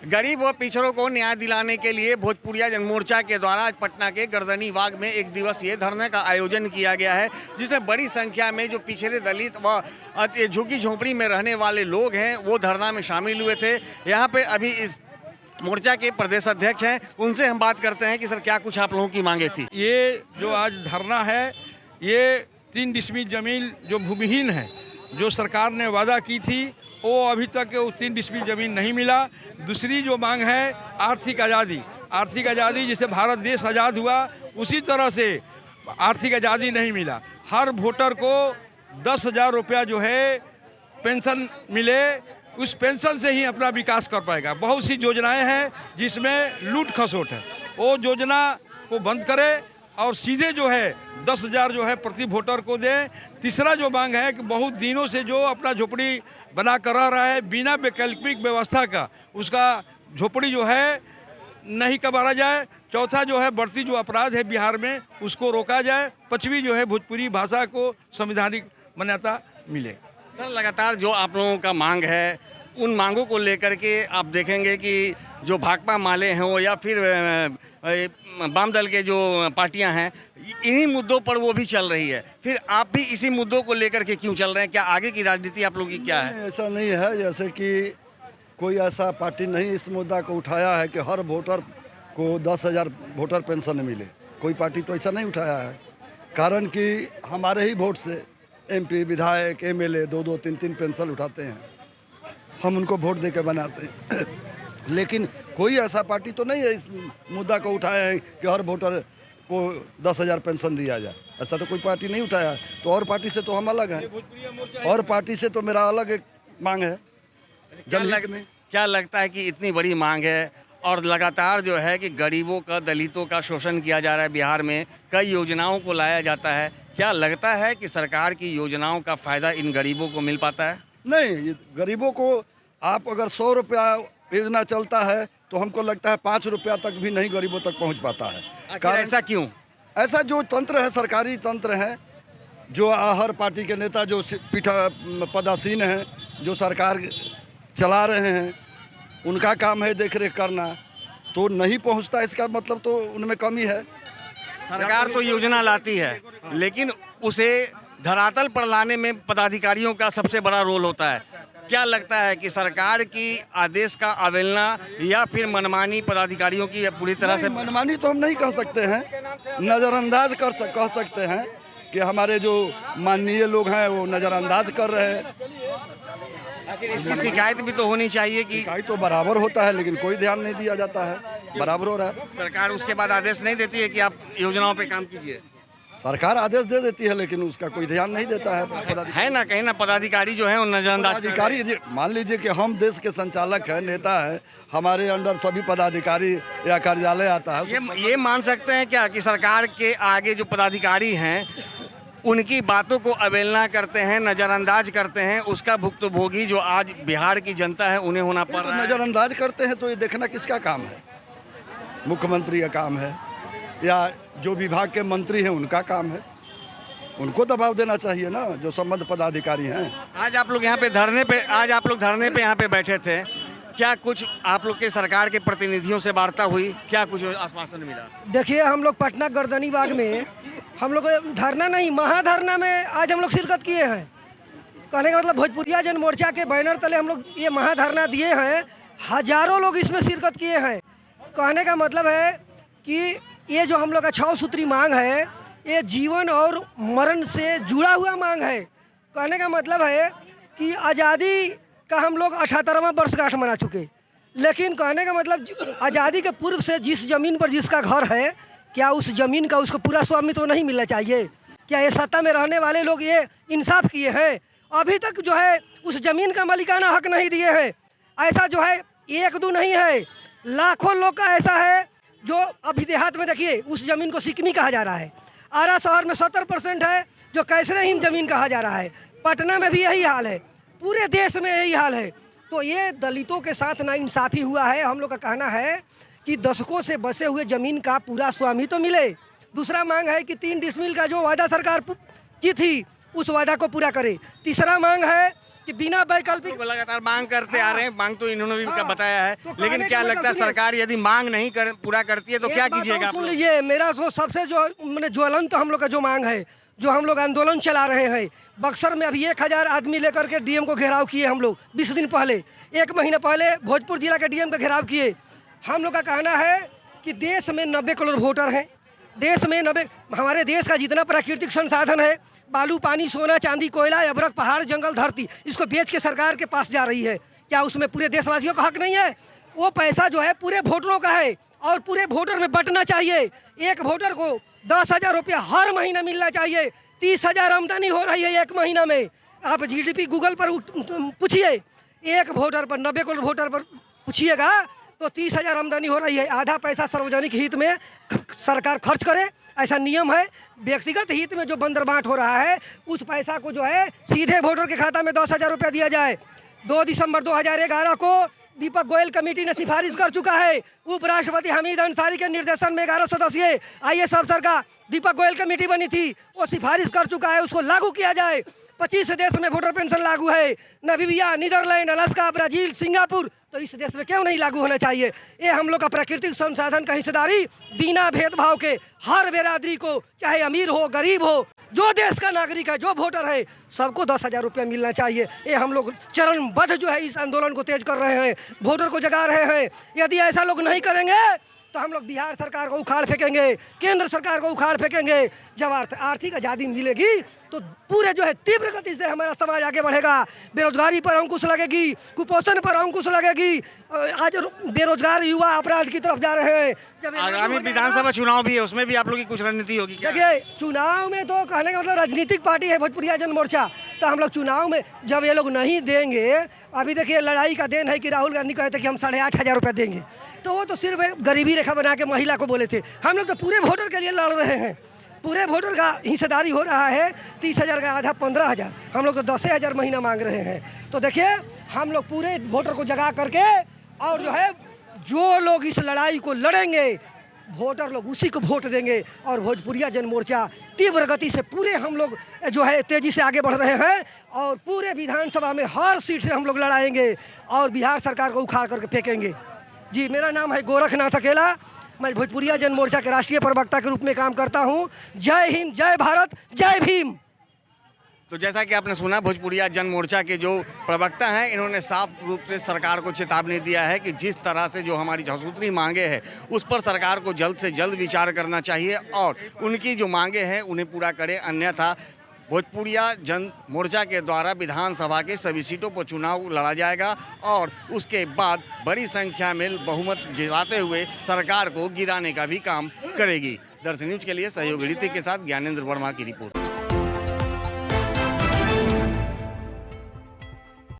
गरीब व पिछड़ों को न्याय दिलाने के लिए भोजपुरिया जनमोर्चा के द्वारा आज पटना के गर्दनी बाग में एक दिवसीय धरने का आयोजन किया गया है, जिसमें बड़ी संख्या में जो पिछड़े दलित व झुग्गी झोंपड़ी में रहने वाले लोग हैं वो धरना में शामिल हुए थे। यहाँ पे अभी इस मोर्चा के प्रदेश अध्यक्ष हैं, उनसे हम बात करते हैं कि सर क्या कुछ आप लोगों की मांगे थी। ये जो आज धरना है, ये 3 डिसमिल जमीन जो भूमिहीन है, जो सरकार ने वादा की थी वो अभी तक 3 डिसमिल जमीन नहीं मिला। दूसरी जो मांग है आर्थिक आज़ादी, आर्थिक आज़ादी जिसे भारत देश आज़ाद हुआ उसी तरह से आर्थिक आज़ादी नहीं मिला। हर वोटर को 10,000 रुपया जो है पेंशन मिले, उस पेंशन से ही अपना विकास कर पाएगा। बहुत सी योजनाएं हैं जिसमें लूट खसोट है, वो योजना को बंद करे और सीधे जो है 10,000 जो है प्रति वोटर को दें। तीसरा जो मांग है कि बहुत दिनों से जो अपना झोपड़ी बना कर रह रहा है बिना वैकल्पिक व्यवस्था का, उसका झोपड़ी जो है नहीं कबाड़ा जाए। चौथा जो है बढ़ती जो अपराध है बिहार में उसको रोका जाए। पांचवी जो है भोजपुरी भाषा को संवैधानिक मान्यता मिले। सर लगातार जो आप लोगों का मांग है, उन मांगों को लेकर के आप देखेंगे कि जो भाकपा माले हों या फिर वाम दल के जो पार्टियां हैं, इन्हीं मुद्दों पर वो भी चल रही है, फिर आप भी इसी मुद्दों को लेकर के क्यों चल रहे हैं? क्या आगे की राजनीति आप लोगों की क्या है? ऐसा नहीं है, जैसे कि कोई ऐसा पार्टी नहीं इस मुद्दा को उठाया है कि हर वोटर को 10,000 वोटर पेंशन मिले। कोई पार्टी तो ऐसा नहीं उठाया है, कारण कि हमारे ही वोट से MP, विधायक, MLA 2-2, 3-3 पेंशन उठाते हैं, हम उनको वोट दे के बनाते हैं। लेकिन कोई ऐसा पार्टी तो नहीं है इस मुद्दा को उठाया है कि हर वोटर को 10,000 पेंशन दिया जाए। ऐसा तो कोई पार्टी नहीं उठाया। तो और पार्टी से तो हम अलग हैं, और पार्टी से तो मेरा अलग एक मांग है। क्या लगता है कि इतनी बड़ी मांग है और लगातार जो है कि गरीबों का, दलितों का शोषण किया जा रहा है बिहार में, कई योजनाओं को लाया जाता है, क्या लगता है कि सरकार की योजनाओं का फ़ायदा इन गरीबों को मिल पाता है? नहीं, गरीबों को आप अगर 100 रुपया योजना चलता है तो हमको लगता है 5 रुपया तक भी नहीं गरीबों तक पहुंच पाता है। कारण ऐसा क्यों? ऐसा जो तंत्र है, सरकारी तंत्र है, जो हर पार्टी के नेता जो पदासीन हैं, जो सरकार चला रहे हैं, उनका काम है देख रेख करना, तो नहीं पहुंचता। इसका मतलब तो उनमें कमी है। सरकार तो योजना लाती है, लेकिन उसे धरातल पर लाने में पदाधिकारियों का सबसे बड़ा रोल होता है। क्या लगता है कि सरकार की आदेश का अवहेलना या फिर मनमानी पदाधिकारियों की पूरी तरह से? मनमानी तो हम नहीं कह सकते हैं, नज़रअंदाज कह सकते हैं कि हमारे जो माननीय लोग हैं वो नज़रअंदाज कर रहे हैं। आखिर इसकी शिकायत भी तो होनी चाहिए कि शिकायत तो बराबर होता है, लेकिन कोई ध्यान नहीं दिया जाता है। बराबर हो रहा है। सरकार उसके बाद आदेश नहीं देती है कि आप योजनाओं पे काम कीजिए? सरकार आदेश दे देती है, लेकिन उसका कोई ध्यान नहीं देता है ना कहीं ना पदाधिकारी जो है नजरअंदाज। पदाधिकारी मान लीजिए कि हम देश के संचालक हैं, नेता हैं, हमारे अंडर सभी पदाधिकारी या कार्यालय आता है। ये मान सकते हैं क्या कि सरकार के आगे जो पदाधिकारी हैं उनकी बातों को अवहेलना करते हैं, नज़रअंदाज करते हैं, उसका भुक्तभोगी जो आज बिहार की जनता है उन्हें होना पड़ रहा है? नज़रअंदाज करते हैं तो ये देखना किसका काम है? मुख्यमंत्री का काम है या जो विभाग के मंत्री हैं उनका काम है? उनको दबाव देना चाहिए ना, जो संबद्ध पदाधिकारी हैं। आज आप लोग यहाँ पे धरने पे यहाँ पे बैठे थे, क्या कुछ आप लोग के सरकार के प्रतिनिधियों से वार्ता हुई? क्या कुछ आश्वासन मिला? देखिए, हम लोग पटना गर्दनी बाग में हम लोग धरना नहीं, महाधरना में आज हम लोग शिरकत किए हैं। कहने का मतलब भोजपुरिया जनमोर्चा के बैनर तले हम लोग ये महाधरना दिए हैं। हजारों लोग इसमें शिरकत किए हैं। कहने का मतलब है कि ये जो हम लोग का 6 सूत्री मांग है, ये जीवन और मरण से जुड़ा हुआ मांग है। कहने का मतलब है कि आज़ादी का हम लोग 78वां वर्षगांठ मना चुके, लेकिन कहने का मतलब आज़ादी के पूर्व से जिस ज़मीन पर जिसका घर है, क्या उस ज़मीन का उसको पूरा स्वामित्व नहीं मिलना चाहिए? क्या ये सत्ता में रहने वाले लोग ये इंसाफ किए हैं? अभी तक जो है उस ज़मीन का मालिकाना हक नहीं दिए हैं। ऐसा जो है 1-2 नहीं है, लाखों लोग का ऐसा है जो अभी देहात में देखिए उस ज़मीन को सिकनी कहा जा रहा है। आरा शहर में 70% है जो कैसरेहीन ज़मीन कहा जा रहा है। पटना में भी यही हाल है, पूरे देश में यही हाल है। तो ये दलितों के साथ नाइंसाफ़ी हुआ है। हम लोग का कहना है कि दशकों से बसे हुए ज़मीन का पूरा स्वामित्व तो मिले। दूसरा मांग है कि 3 डिसमिल का जो वादा सरकार की थी उस वादा को पूरा करे। तीसरा मांग है कि बिना वैकल्पिक तो लगातार मांग करते आ रहे हैं, मांग तो इन्होंने भी हाँ। बताया है, तो कहने लेकिन का क्या मतलब लगता है सुनिए। सरकार यदि मांग नहीं पूरा करती है तो एक क्या बात कीजिएगा और आप सुन लोग? लीजिए, मेरा जो सबसे जो मैंने ज्वलंत हम लोग का जो मांग है, जो हम लोग आंदोलन चला रहे हैं, बक्सर में अभी 1000 आदमी लेकर के डीएम को घेराव किए हम लोग 20 दिन पहले, 1 महीना पहले भोजपुर जिला के डीएम का घेराव किए। हम लोग का कहना है कि देश में 90 करोड़ वोटर हैं, देश में 90 हमारे देश का जितना प्राकृतिक संसाधन है, बालू, पानी, सोना, चांदी, कोयला, अभ्रक, पहाड़, जंगल, धरती, इसको बेच के सरकार के पास जा रही है। क्या उसमें पूरे देशवासियों का हक नहीं है? वो पैसा जो है पूरे वोटरों का है और पूरे वोटर में बंटना चाहिए। एक वोटर को 10,000 रुपया हर महीना मिलना चाहिए। 30,000 आमदनी हो रही है 1 महीना में। आप जीडीपी गूगल पर पूछिए, एक वोटर पर 90 करोड़ वोटर पर पूछिएगा तो 30,000 आमदनी हो रही है। आधा पैसा सार्वजनिक हित में सरकार खर्च करे, ऐसा नियम है। व्यक्तिगत हित में जो बंदरबांट हो रहा है उस पैसा को जो है सीधे वोटर के खाता में 10,000 रुपया दिया जाए। 2 दिसंबर 2011 को दीपक गोयल कमेटी ने सिफारिश कर चुका है। उपराष्ट्रपति हामिद अंसारी के निर्देशन में 11 सदस्यीय IAS अफसर का दीपक गोयल कमेटी बनी थी, वो सिफारिश कर चुका है, उसको लागू किया जाए। 25 देश में वोटर पेंशन लागू है, Namibia, Netherlands, Alaska, Brazil, Singapore, तो इस देश में क्यों नहीं लागू होना चाहिए? ये हम लोग का प्राकृतिक संसाधन का हिस्सेदारी बिना भेदभाव के हर बिरादरी को, चाहे अमीर हो गरीब हो, जो देश का नागरिक है, जो वोटर है, सबको 10,000 रुपया मिलना चाहिए। ये हम लोग चरणबद्ध जो है इस आंदोलन को तेज कर रहे हैं, वोटर को जगा रहे हैं। यदि ऐसा लोग नहीं करेंगे तो हम लोग बिहार सरकार को उखाड़ फेंकेंगे, केंद्र सरकार को उखाड़ फेंकेंगे। जब आर्थिक आज़ादी मिलेगी तो पूरे जो है तीव्र गति से हमारा समाज आगे बढ़ेगा। बेरोजगारी पर अंकुश लगेगी, कुपोषण पर अंकुश लगेगी। आज बेरोजगार युवा अपराध की तरफ जा रहे हैं। जब आगामी विधानसभा चुनाव भी है, उसमें भी आप लोग की कुछ रणनीति होगी क्या? देखिए, चुनाव में तो कहने का मतलब राजनीतिक पार्टी है भोजपुरिया जनमोर्चा, तो हम लोग चुनाव में जब ये लोग नहीं देंगे, अभी देखिए लड़ाई का दिन है कि राहुल गांधी कहते कि हम 8,500 रुपये देंगे, तो वो तो सिर्फ गरीबी रेखा बना के महिला को बोले थे। हम लोग तो पूरे वोटर के लिए लड़ रहे हैं, पूरे वोटर का हिस्सेदारी हो रहा है। 30,000 का आधा 15,000, हम लोग तो 10,000 महीना मांग रहे हैं। तो देखिए, हम लोग पूरे वोटर को जगा करके और जो है जो लोग इस लड़ाई को लड़ेंगे, वोटर लोग उसी को वोट देंगे। और भोजपुरिया जनमोर्चा तीव्र गति से पूरे हम लोग जो है तेज़ी से आगे बढ़ रहे हैं और पूरे विधानसभा में हर सीट से हम लोग लड़ाएंगे और बिहार सरकार को उखाड़ करके फेंकेंगे। जी, मेरा नाम है गोरखनाथ अकेला, मैं भोजपुरिया जनमोर्चा के राष्ट्रीय प्रवक्ता के रूप में काम करता हूं। जय हिंद, जय भारत, जय भीम। तो जैसा कि आपने सुना, भोजपुरिया जन मोर्चा के जो प्रवक्ता हैं, इन्होंने साफ रूप से सरकार को चेतावनी दिया है कि जिस तरह से जो हमारी झसूत्री मांगे हैं उस पर सरकार को जल्द से जल्द विचार करना चाहिए और उनकी जो मांगे हैं उन्हें पूरा करे, अन्यथा भोजपुरिया जन मोर्चा के द्वारा विधानसभा के सभी सीटों पर चुनाव लड़ा जाएगा और उसके बाद बड़ी संख्या में बहुमत जिलाते हुए सरकार को गिराने का भी काम करेगी। दर्शन न्यूज के लिए सहयोगी रीति के साथ ज्ञानेंद्र वर्मा की रिपोर्ट।